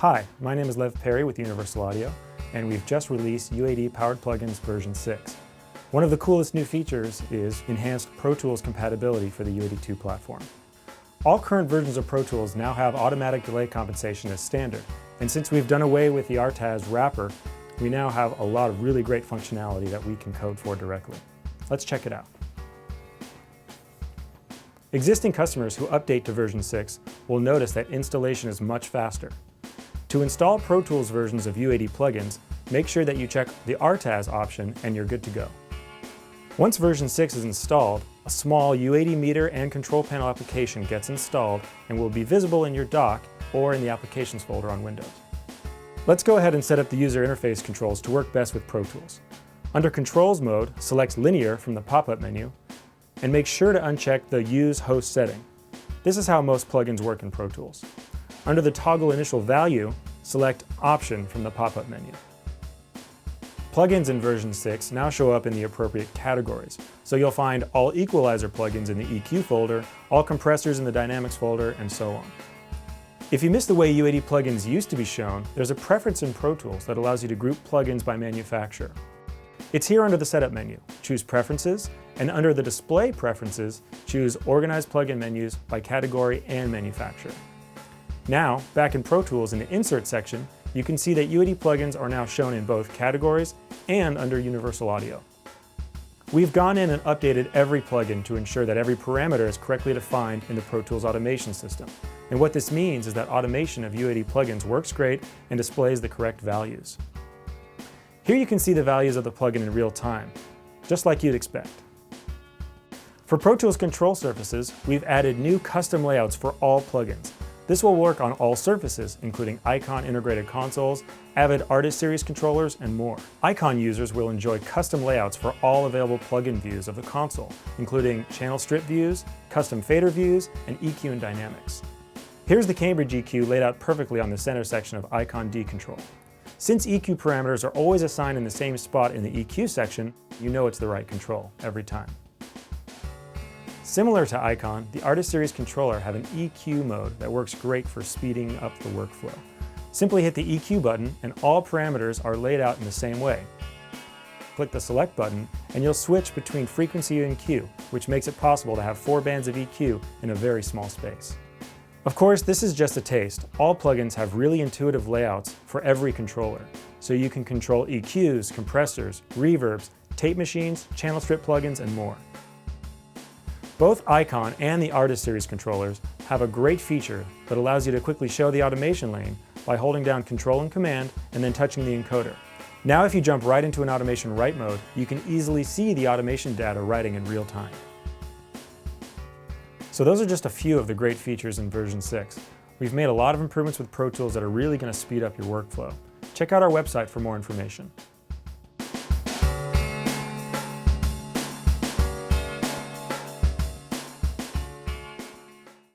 Hi, my name is Lev Perrey with Universal Audio, and we've just released UAD Powered Plug-Ins version 6. One of the coolest new features is enhanced Pro Tools compatibility for the UAD 2 platform. All current versions of Pro Tools now have automatic delay compensation as standard, and since we've done away with the RTAS wrapper, we now have a lot of really great functionality that we can code for directly. Let's check it out. Existing customers who update to version 6 will notice that installation is much faster. To install Pro Tools versions of UAD plugins, make sure that you check the RTAS option and you're good to go. Once version 6 is installed, a small UAD meter and control panel application gets installed and will be visible in your dock or in the applications folder on Windows. Let's go ahead and set up the user interface controls to work best with Pro Tools. Under Controls mode, select Linear from the pop-up menu and make sure to uncheck the Use Host setting. This is how most plugins work in Pro Tools. Under the Toggle Initial Value, select Option from the pop-up menu. Plugins in version 6 now show up in the appropriate categories, so you'll find all equalizer plugins in the EQ folder, all compressors in the Dynamics folder, and so on. If you miss the way UAD plugins used to be shown, there's a preference in Pro Tools that allows you to group plugins by manufacturer. It's here under the Setup menu. Choose Preferences, and under the Display Preferences, choose Organize Plugin Menus by category and manufacturer. Now, back in Pro Tools in the Insert section, you can see that UAD plugins are now shown in both categories and under Universal Audio. We've gone in and updated every plugin to ensure that every parameter is correctly defined in the Pro Tools automation system. And what this means is that automation of UAD plugins works great and displays the correct values. Here you can see the values of the plugin in real time, just like you'd expect. For Pro Tools control surfaces, we've added new custom layouts for all plugins. This will work on all surfaces, including Icon integrated consoles, Avid Artist Series controllers, and more. Icon users will enjoy custom layouts for all available plugin views of the console, including channel strip views, custom fader views, and EQ and Dynamics. Here's the Cambridge EQ laid out perfectly on the center section of Icon D control. Since EQ parameters are always assigned in the same spot in the EQ section, you know it's the right control every time. Similar to Icon, the Artist Series controller have an EQ mode that works great for speeding up the workflow. Simply hit the EQ button and all parameters are laid out in the same way. Click the Select button and you'll switch between frequency and Q, which makes it possible to have 4 bands of EQ in a very small space. Of course, this is just a taste. All plugins have really intuitive layouts for every controller, so you can control EQs, compressors, reverbs, tape machines, channel strip plugins, and more. Both Icon and the Artist Series controllers have a great feature that allows you to quickly show the automation lane by holding down Control and Command and then touching the encoder. Now if you jump right into an automation write mode, you can easily see the automation data writing in real time. So those are just a few of the great features in version 6. We've made a lot of improvements with Pro Tools that are really going to speed up your workflow. Check out our website for more information.